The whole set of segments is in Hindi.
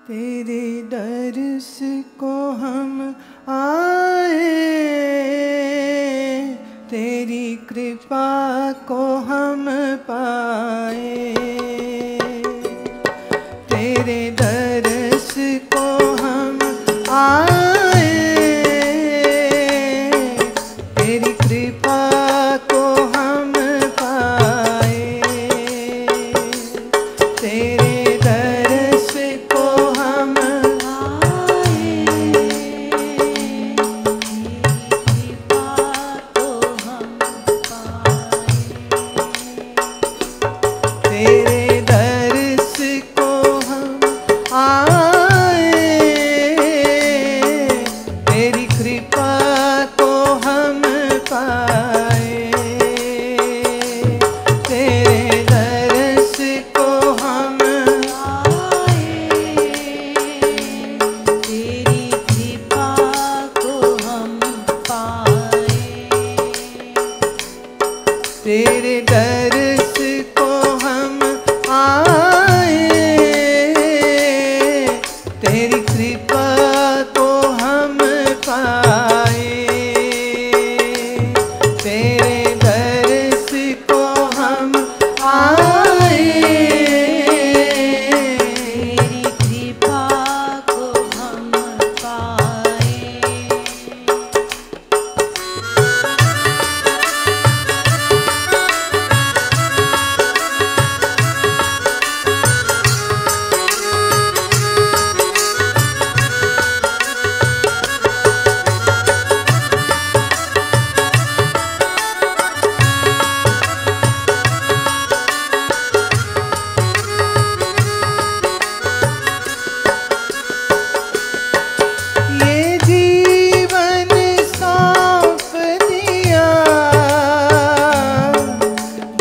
तेरे दर्श को हम आए, तेरी कृपा को हम पाए। तेरे दर्श को हम आए, तेरी कृपा को हम पाए। तेरे दर्श को हम आए, तेरी कृपा को हम पाए। तेरे दर्श को हम आए, तेरी कृपा को हम पाए। तेरे दर्श को हम आए, तेरी कृपा को हम पाए। तेरे दर्श को हम आए, तेरी कृपा को हम पाए। तेरे दर्श को हम आए, तेरी कृपा को हम पाए। ये जीवन सौंप दिया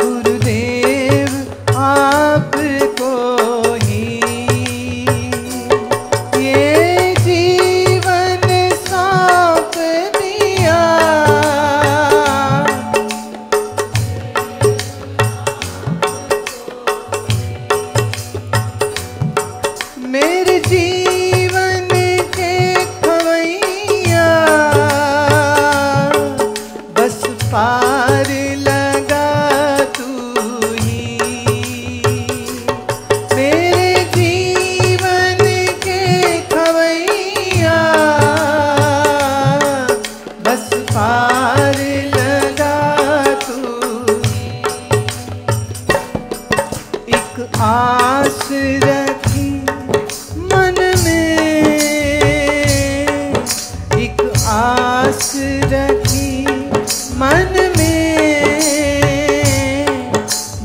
गुरुदेव आपको ही। ये जीवन सौंप दिया मेरे जीवन के खवैया, बस पार लगा तू ही। मेरे जीवन के खवैया, बस पार लगा तू ही। एक आस रखी मन में, एक आस रखी मन में,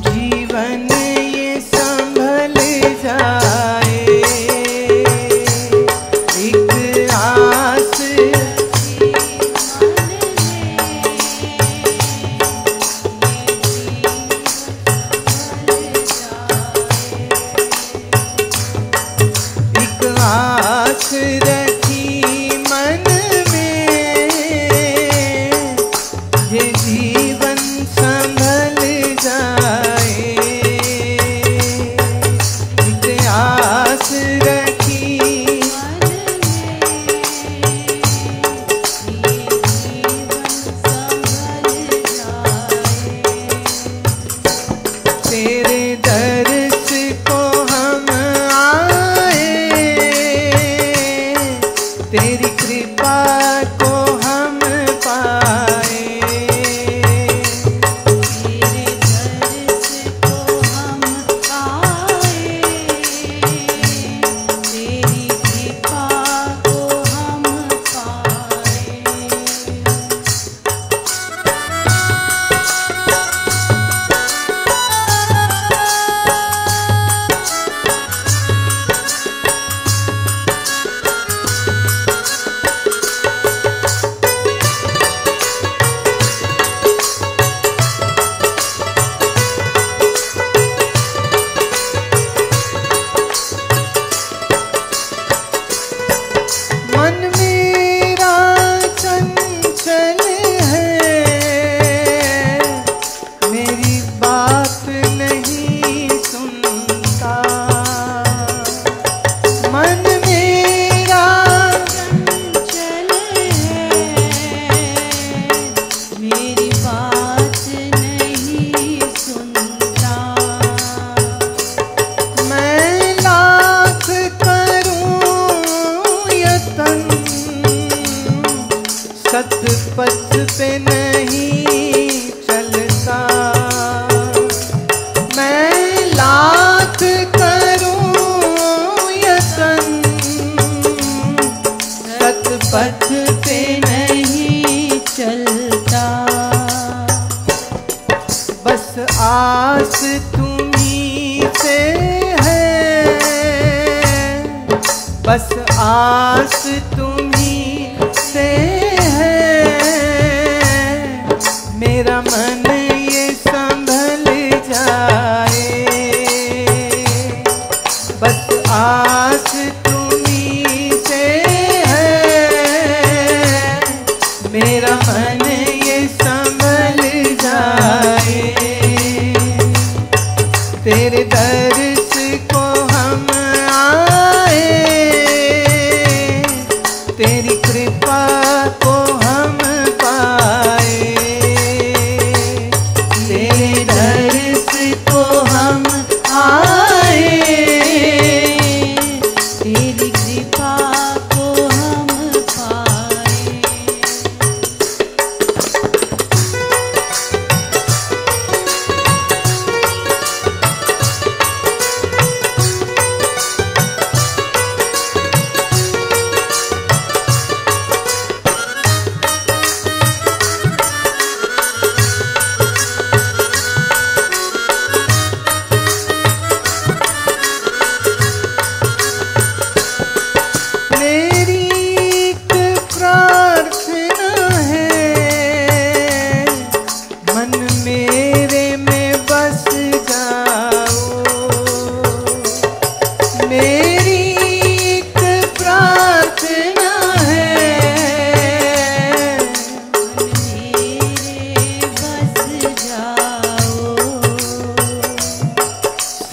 जीवन ये संभल जाए। एक आस रखी मन में, ये जीवन संभल जाए। एक आस रखी मन में, ये जीवन संभल जाए। तेरे दर्श को हम आए, पथ पे नहीं चलता। बस आस तुम्हीं से है, बस आस तुम्हीं से है। मेरा मन ये संभल जाए, बस आस तुम्हीं से है। मेरा मन ये संभल जाए। तेरे दर्श को हम आए, तेरी कृपा को हम पाए। तेरे दर्श को हम आए, तेरी कृपा को हम पाए।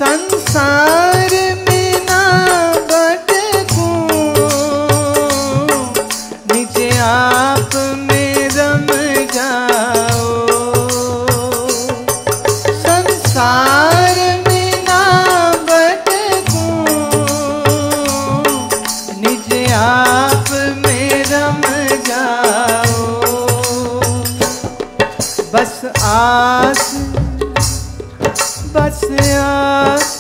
संसार में ना भटकूं, नीचे आप में रम जाओ। संसार में ना भटकूं, नीचे आप में रम जाओ। बस आस, बस आस,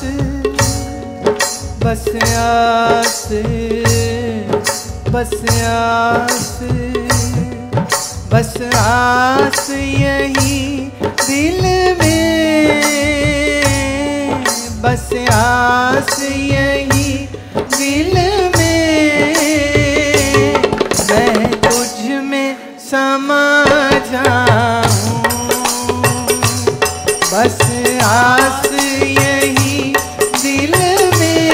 बस आस, बस आस, बस आस यही दिल में। बस आस यही दिल में। मैं तुझ में समा जाऊं, बस आस यही दिल में।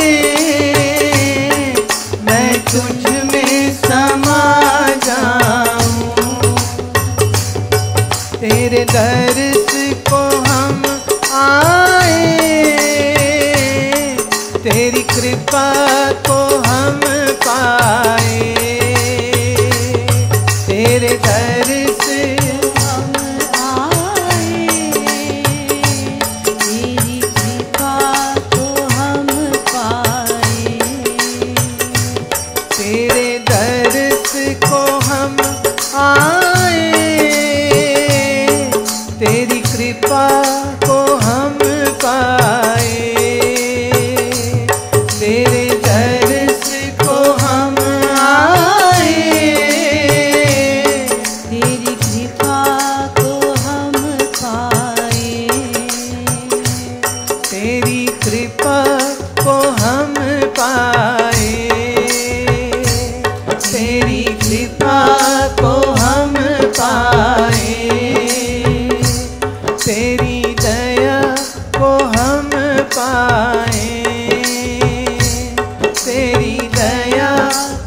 मैं तुझ में समा जाऊं, तेरे दर्श को हम आए, तेरी कृपा को हम पाए। तेरे दर्श को हम आए, तेरी कृपा को हम पाए। तेरे दर्श को हम आए, तेरी कृपा को हम पाए। तेरी कृपा को हम पाए। तेरी कृपा को हम पाए। तेरी दया को हम पाए। तेरी दया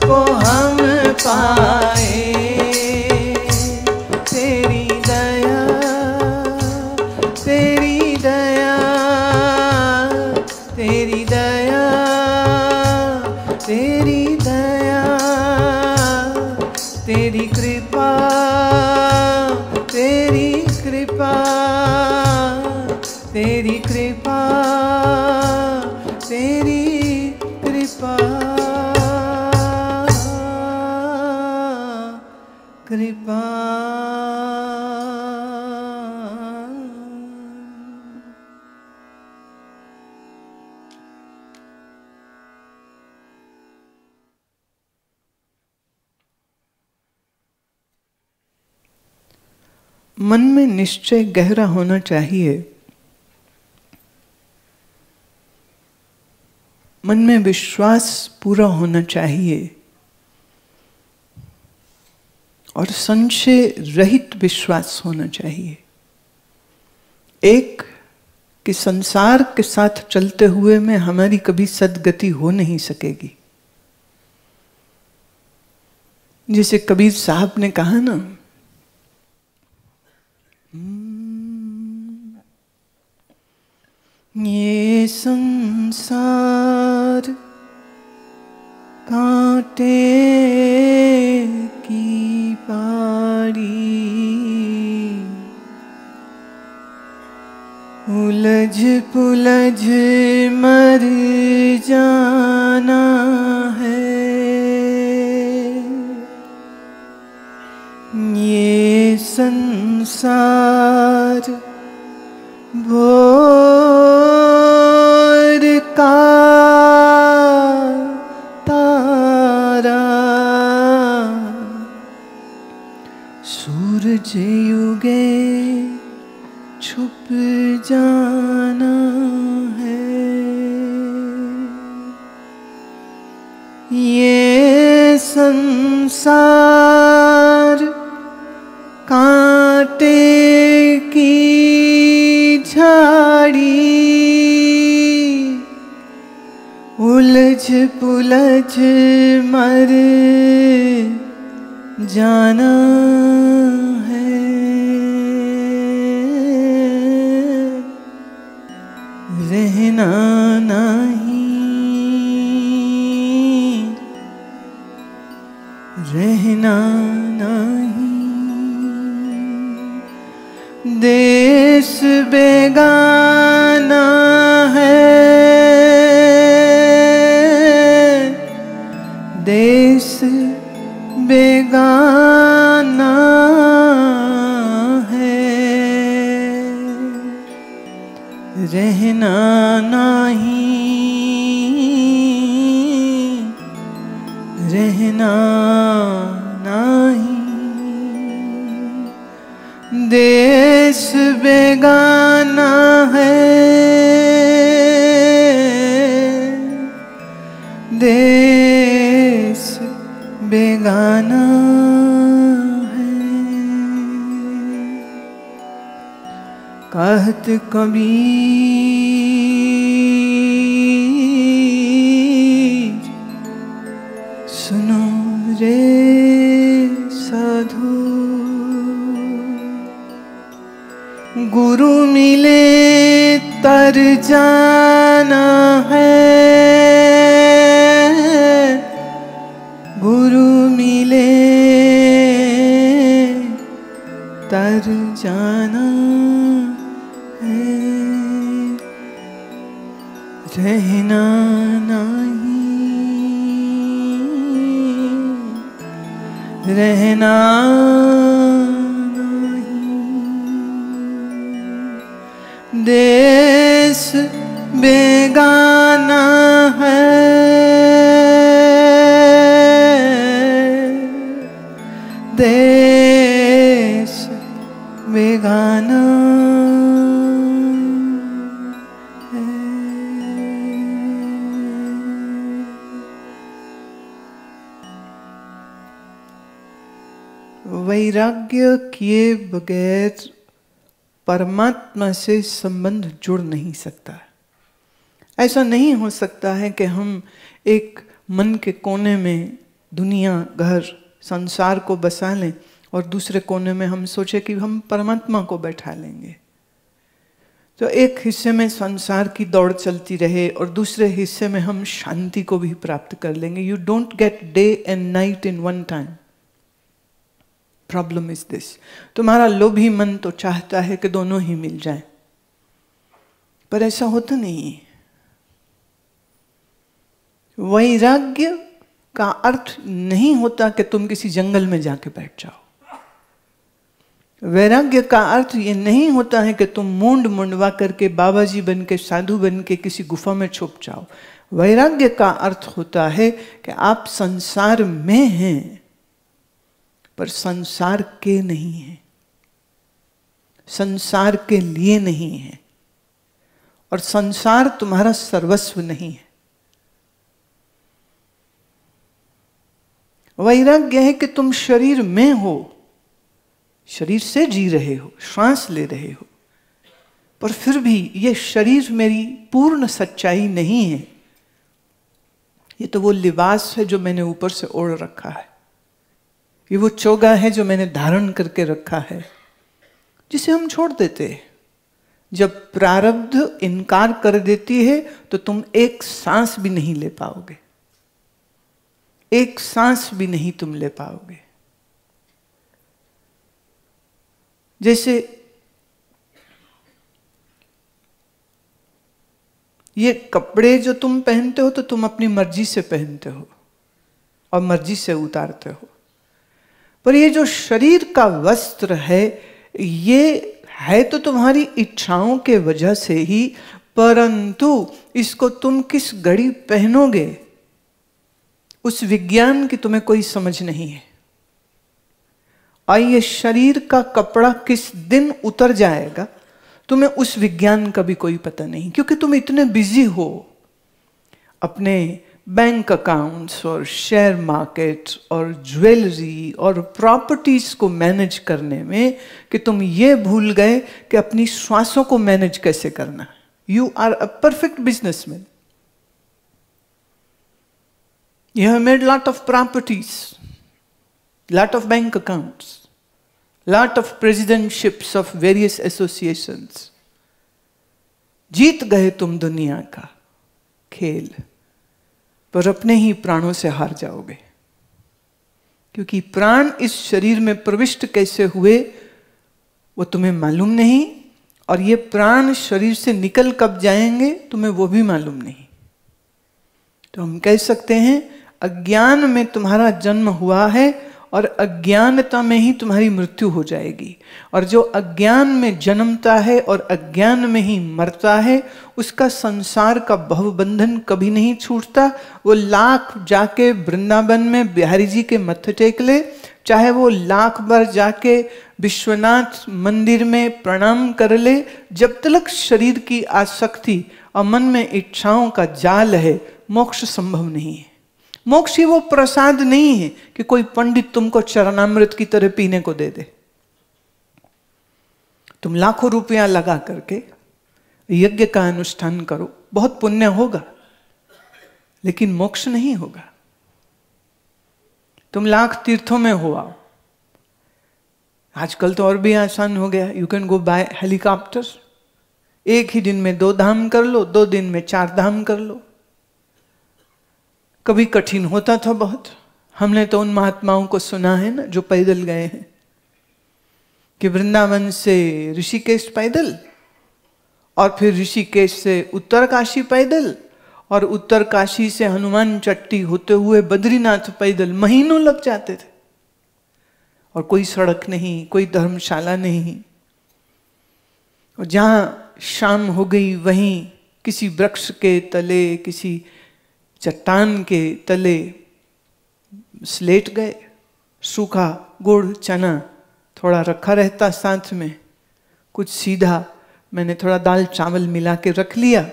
को हम पाए। तेरी दया, तेरी दया, तेरी दया, तेरी दया, तेरी कृपा, तेरी कृपा, तेरी कृपा, तेरी कृपा, कृपा। मन में निश्चय गहरा होना चाहिए, मन में विश्वास पूरा होना चाहिए और संशय रहित विश्वास होना चाहिए। एक कि संसार के साथ चलते हुए में हमारी कभी सद्गति हो नहीं सकेगी। जिसे कबीर साहब ने कहा ना, ये संसार कांटे की बारी, उलझ पुलझ मर जाना है। ये संसार भोर का तारा, सूरज युगे छुप जाना है। ये संसार कांटे की झाड़ी, उलझ पुलझ मर जाना है। रहना नहीं, रहना नहीं। देश बेगाना है, देश बेगाना है। रहना नहीं, रहना नहीं। देश बेगाना है, देश बेगाना है। कहत कबीर सुनो रे साधु, गुरु मिले तर जाना है। गुरु मिले तर जाना है। रहना नहीं, रहना नहीं। देश बेगाना है, देश बेगाना है। वैराग्य किए बगैर परमात्मा से संबंध जुड़ नहीं सकता। ऐसा नहीं हो सकता है कि हम एक मन के कोने में दुनिया, घर, संसार को बसा लें और दूसरे कोने में हम सोचे कि हम परमात्मा को बैठा लेंगे। तो एक हिस्से में संसार की दौड़ चलती रहे और दूसरे हिस्से में हम शांति को भी प्राप्त कर लेंगे। You don't get day and night in one time. Problem is this, तुम्हारा लोभी मन तो चाहता है कि दोनों ही मिल जाएं, पर ऐसा होता नहीं है। वैराग्य का अर्थ नहीं होता कि तुम किसी जंगल में जाके बैठ जाओ। वैराग्य का अर्थ ये नहीं होता है कि तुम मूंड मुंडवा करके बाबा जी बन के, साधु बन के किसी गुफा में छुप जाओ। वैराग्य का अर्थ होता है कि आप संसार में हैं पर संसार के नहीं हैं। संसार के लिए नहीं है और संसार तुम्हारा सर्वस्व नहीं है। वैराग्य है कि तुम शरीर में हो, शरीर से जी रहे हो, श्वास ले रहे हो, पर फिर भी ये शरीर मेरी पूर्ण सच्चाई नहीं है। ये तो वो लिबास है जो मैंने ऊपर से ओढ़ रखा है, ये वो चोगा है जो मैंने धारण करके रखा है, जिसे हम छोड़ देते हैं। जब प्रारब्ध इनकार कर देती है तो तुम एक सांस भी नहीं ले पाओगे, एक सांस भी नहीं तुम ले पाओगे। जैसे ये कपड़े जो तुम पहनते हो तो तुम अपनी मर्जी से पहनते हो और मर्जी से उतारते हो, पर ये जो शरीर का वस्त्र है ये है तो तुम्हारी इच्छाओं के वजह से ही, परंतु इसको तुम किस घड़ी पहनोगे उस विज्ञान की तुम्हें कोई समझ नहीं है। और ये शरीर का कपड़ा किस दिन उतर जाएगा तुम्हें उस विज्ञान का भी कोई पता नहीं, क्योंकि तुम इतने बिजी हो अपने बैंक अकाउंट्स और शेयर मार्केट और ज्वेलरी और प्रॉपर्टीज को मैनेज करने में कि तुम ये भूल गए कि अपनी श्वासों को मैनेज कैसे करना है। You are a perfect businessman, you have made lot of properties, lot of bank accounts, lot of presidentships of various associations. जीत गए तुम दुनिया का खेल, पर अपने ही प्राणों से हार जाओगे, क्योंकि प्राण इस शरीर में प्रविष्ट कैसे हुए वो तुम्हें मालूम नहीं, और ये प्राण शरीर से निकल कब जाएंगे तुम्हें वो भी मालूम नहीं। तो हम कह सकते हैं अज्ञान में तुम्हारा जन्म हुआ है और अज्ञानता में ही तुम्हारी मृत्यु हो जाएगी, और जो अज्ञान में जन्मता है और अज्ञान में ही मरता है उसका संसार का भवबंधन कभी नहीं छूटता। वो लाख जाके वृंदावन में बिहारी जी के मत्थे टेक ले, चाहे वो लाख बार जाके विश्वनाथ मंदिर में प्रणाम कर ले, जब तक शरीर की आसक्ति और मन में इच्छाओं का जाल है मोक्ष संभव नहीं है। मोक्ष ही वो प्रसाद नहीं है कि कोई पंडित तुमको चरणामृत की तरह पीने को दे दे। तुम लाखों रुपया लगा करके यज्ञ का अनुष्ठान करो, बहुत पुण्य होगा, लेकिन मोक्ष नहीं होगा। तुम लाख तीर्थों में हो आओ, आजकल तो और भी आसान हो गया, you can go by helicopter, एक ही दिन में 2 धाम कर लो, 2 दिन में 4 धाम कर लो। कभी कठिन होता था बहुत, हमने तो उन महात्माओं को सुना है ना जो पैदल गए हैं, कि वृंदावन से ऋषिकेश पैदल, और फिर ऋषिकेश से उत्तरकाशी पैदल, और उत्तरकाशी से हनुमान चट्टी होते हुए बद्रीनाथ पैदल। महीनों लग जाते थे, और कोई सड़क नहीं, कोई धर्मशाला नहीं, और जहां शाम हो गई वहीं किसी वृक्ष के तले, किसी चट्टान के तले लेट गए। सूखा गुड़ चना थोड़ा रखा रहता साथ में, कुछ सीधा मैंने थोड़ा दाल चावल मिला के रख लिया,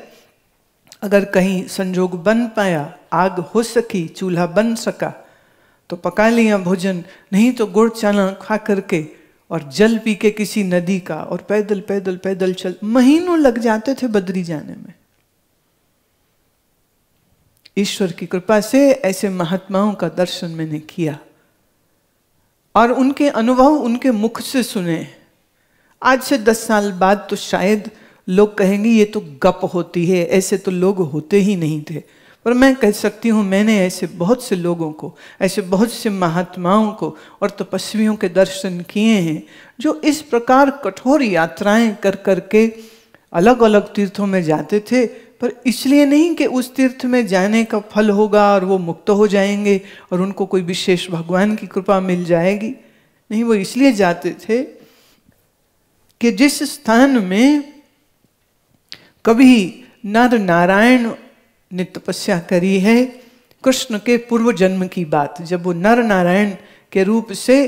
अगर कहीं संजोग बन पाया, आग हो सकी, चूल्हा बन सका तो पका लिया भोजन, नहीं तो गुड़ चना खा करके और जल पी के किसी नदी का, और पैदल पैदल पैदल चल। महीनों लग जाते थे बद्री जाने में। ईश्वर की कृपा से ऐसे महात्माओं का दर्शन मैंने किया और उनके अनुभव उनके मुख से सुने। आज से 10 साल बाद तो शायद लोग कहेंगे ये तो गप होती है, ऐसे तो लोग होते ही नहीं थे, पर मैं कह सकती हूँ मैंने ऐसे बहुत से लोगों को, ऐसे बहुत से महात्माओं को और तपस्वियों के दर्शन किए हैं जो इस प्रकार कठोर यात्राएं कर करके अलग अलग तीर्थों में जाते थे, पर इसलिए नहीं कि उस तीर्थ में जाने का फल होगा और वो मुक्त हो जाएंगे और उनको कोई विशेष भगवान की कृपा मिल जाएगी। नहीं, वो इसलिए जाते थे कि जिस स्थान में कभी नर नारायण ने तपस्या करी है, कृष्ण के पूर्व जन्म की बात, जब वो नर नारायण के रूप से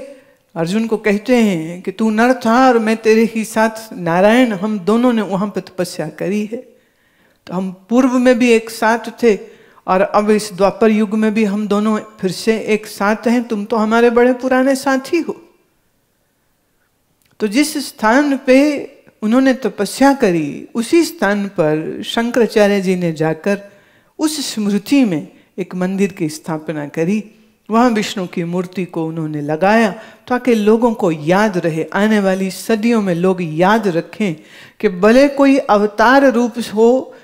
अर्जुन को कहते हैं कि तू नर था और मैं तेरे ही साथ नारायण, हम दोनों ने वहां पर तपस्या करी है। तो हम पूर्व में भी एक साथ थे और अब इस द्वापर युग में भी हम दोनों फिर से एक साथ हैं। तुम तो हमारे बड़े पुराने साथी हो। तो जिस स्थान पे उन्होंने तपस्या करी, उसी स्थान पर शंकराचार्य जी ने जाकर उस स्मृति में एक मंदिर की स्थापना करी। वहां विष्णु की मूर्ति को उन्होंने लगाया ताकि लोगों को याद रहे, आने वाली सदियों में लोग याद रखें कि भले कोई अवतार रूप हो,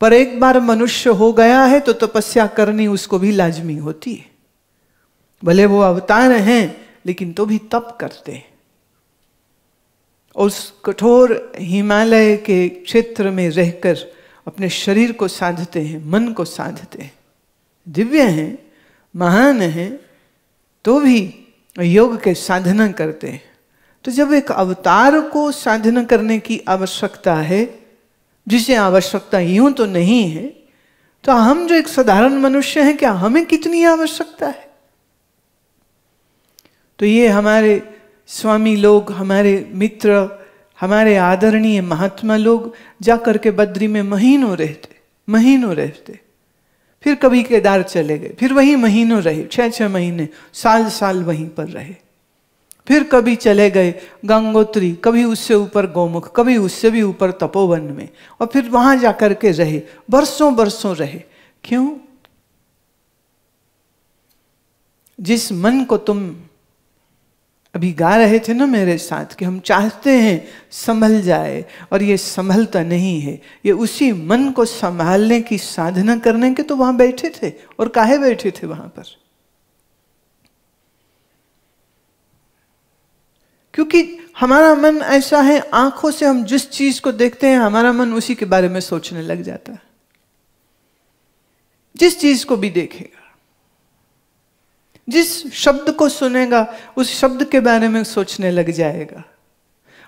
पर एक बार मनुष्य हो गया है तो तपस्या करनी उसको भी लाजमी होती है। भले वो अवतार हैं लेकिन तो भी तप करते हैं। उस कठोर हिमालय के क्षेत्र में रहकर अपने शरीर को साधते हैं, मन को साधते हैं। दिव्य हैं, महान हैं, तो भी योग के साधना करते हैं। तो जब एक अवतार को साधना करने की आवश्यकता है, जिसे आवश्यकता यूं तो नहीं है, तो हम जो एक साधारण मनुष्य हैं, क्या हमें कितनी आवश्यकता है? तो ये हमारे स्वामी लोग, हमारे मित्र, हमारे आदरणीय महात्मा लोग जाकर के बद्री में महीनों रहते। फिर कभी केदार चले गए, फिर वहीं महीनों रहे, 6-6 महीने, साल वहीं पर रहे। फिर कभी चले गए गंगोत्री, कभी उससे ऊपर गौमुख, कभी उससे भी ऊपर तपोवन में, और फिर वहां जाकर के रहे, बरसों रहे। क्यों? जिस मन को तुम अभी गा रहे थे ना मेरे साथ कि हम चाहते हैं संभल जाए, और ये संभलता नहीं है, ये उसी मन को संभालने की साधना करने के तो वहां बैठे थे। और काहे बैठे थे वहां पर? क्योंकि हमारा मन ऐसा है, आंखों से हम जिस चीज को देखते हैं हमारा मन उसी के बारे में सोचने लग जाता है। जिस चीज को भी देखेगा, जिस शब्द को सुनेगा, उस शब्द के बारे में सोचने लग जाएगा।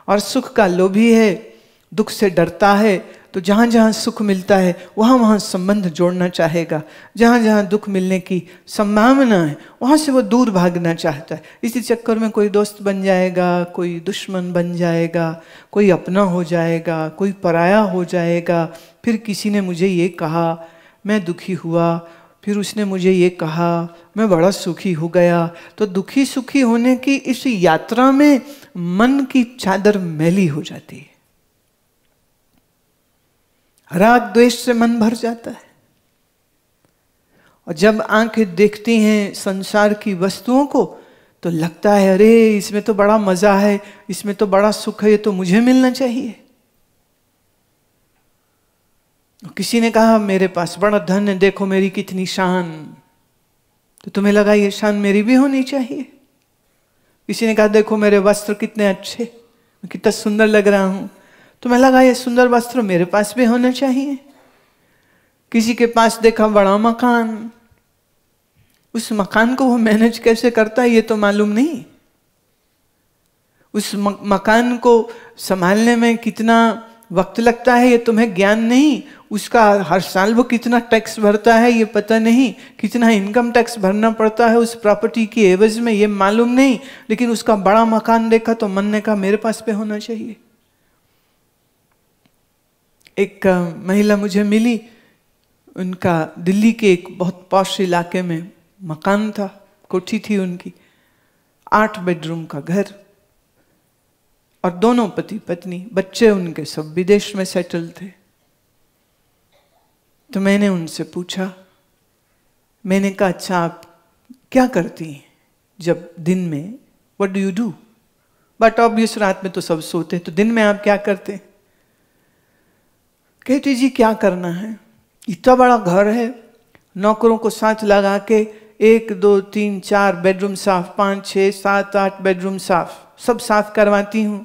और सुख का लोभी है, दुख से डरता है, तो जहां जहां सुख मिलता है वहां वहां संबंध जोड़ना चाहेगा। जहां जहां दुख मिलने की संभावना है वहां से वो दूर भागना चाहता है। इसी चक्कर में कोई दोस्त बन जाएगा, कोई दुश्मन बन जाएगा, कोई अपना हो जाएगा, कोई पराया हो जाएगा। फिर किसी ने मुझे ये कहा, मैं दुखी हुआ, फिर उसने मुझे ये कहा, मैं बड़ा सुखी हो गया। तो दुखी सुखी होने की इस यात्रा में मन की चादर मैली हो जाती है। राग द्वेष से मन भर जाता है। और जब आंखें देखती हैं संसार की वस्तुओं को तो लगता है अरे इसमें तो बड़ा मजा है, इसमें तो बड़ा सुख है, ये तो मुझे मिलना चाहिए। किसी ने कहा मेरे पास बड़ा धन है, देखो मेरी कितनी शान, तो तुम्हें लगा ये शान मेरी भी होनी चाहिए। किसी ने कहा देखो मेरे वस्त्र कितने अच्छे, मैं कितना सुंदर लग रहा हूं, तुम्हें लगा ये सुंदर वस्त्र मेरे पास भी होना चाहिए। किसी के पास देखा बड़ा मकान, उस मकान को वो मैनेज कैसे करता है ये तो मालूम नहीं। उस मकान को संभालने में कितना वक्त लगता है ये तुम्हें ज्ञान नहीं। उसका हर साल वो कितना टैक्स भरता है ये पता नहीं, कितना इनकम टैक्स भरना पड़ता है उस प्रॉपर्टी की एवज में ये मालूम नहीं। लेकिन उसका बड़ा मकान देखा तो मन ने कहा मेरे पास पे होना चाहिए। एक महिला मुझे मिली, उनका दिल्ली के एक बहुत पॉश इलाके में मकान था, कोठी थी उनकी, 8 बेडरूम का घर, और दोनों पति पत्नी, बच्चे उनके सब विदेश में सेटल थे। तो मैंने उनसे पूछा, मैंने कहा अच्छा आप क्या करती हैं जब दिन में, what do you do? But obvious रात में तो सब सोते, तो दिन में आप क्या करते? कहती जी क्या करना है, इतना बड़ा घर है, नौकरों को साथ लगा के 1 2 3 4 बेडरूम साफ, 5 6 7 8 बेडरूम साफ, सब साफ करवाती हूँ।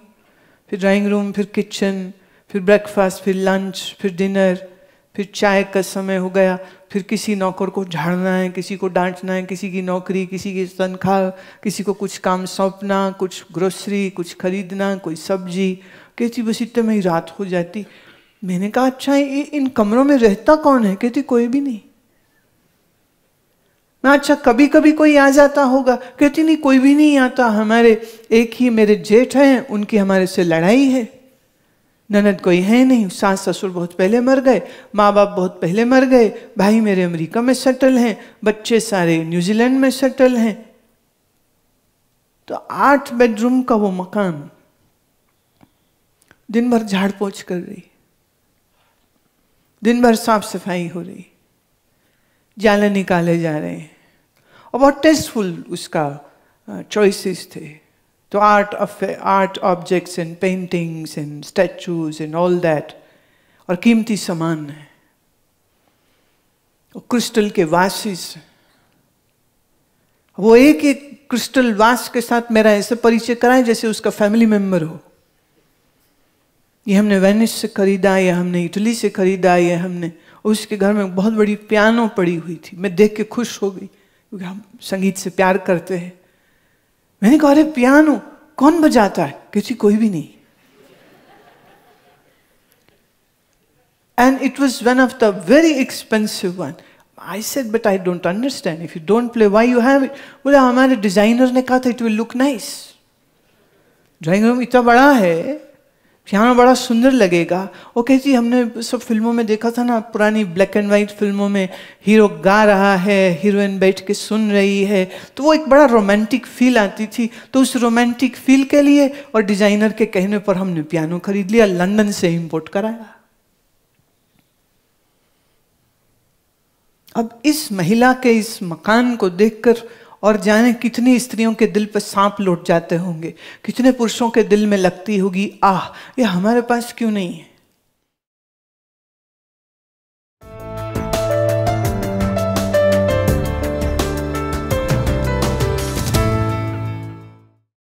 फिर ड्राइंग रूम, फिर किचन, फिर ब्रेकफास्ट, फिर लंच, फिर डिनर, फिर चाय का समय हो गया, फिर किसी नौकर को झाड़ना है, किसी को डांटना है, किसी की नौकरी, किसी की तनख्वाह, किसी को कुछ काम सौंपना, कुछ ग्रोसरी, कुछ खरीदना, कोई सब्जी। कहती बस इतने में ही रात हो जाती। मैंने कहा अच्छा इन कमरों में रहता कौन है? कहती कोई भी नहीं। मैं अच्छा कभी कभी कोई आ जाता होगा, कहती नहीं कोई भी नहीं आता, हमारे एक ही मेरे जेठ हैं, उनकी हमारे से लड़ाई है, ननद कोई है नहीं, सास ससुर बहुत पहले मर गए, माँ बाप बहुत पहले मर गए, भाई मेरे अमेरिका में सेटल हैं, बच्चे सारे न्यूजीलैंड में सेटल हैं। तो 8 बेडरूम का वो मकान, दिन भर झाड़ पोछ कर रही, दिन भर साफ सफाई हो रही, जाले निकाले जा रहे हैं, और बहुत टेस्टफुल उसका चॉइसेस थे। तो art objects and paintings and statues and all that, और कीमती सामान है, और क्रिस्टल के वासेस। वो एक एक क्रिस्टल वास के साथ मेरा ऐसे परिचय कराए जैसे उसका फैमिली मेंबर हो। ये हमने वेनिस से खरीदा, या हमने इटली से खरीदा, या हमने, उसके घर में बहुत बड़ी पियानो पड़ी हुई थी, मैं देख के खुश हो गई क्योंकि हम संगीत से प्यार करते हैं। मैंने कहा अरे पियानो कौन बजाता है? किसी कोई भी नहीं। And it was one of the very expensive one. I said, but I don't understand. If you don't play, why you have it? बोला हमारे डिजाइनर ने कहा था it will look nice. Drawing room इतना बड़ा है, पियानो बड़ा सुंदर लगेगा। वो कहती हमने सब फिल्मों में देखा था ना, पुरानी ब्लैक एंड वाइट फिल्मों में हीरो गा रहा है, हीरोइन बैठ के सुन रही है, तो वो एक बड़ा रोमांटिक फील आती थी। तो उस रोमांटिक फील के लिए और डिजाइनर के कहने पर हमने पियानो खरीद लिया, लंदन से इंपोर्ट कराया। अब इस महिला के इस मकान को देखकर और जाने कितनी स्त्रियों के दिल पर सांप लौट जाते होंगे, कितने पुरुषों के दिल में लगती होगी आह ये हमारे पास क्यों नहीं है।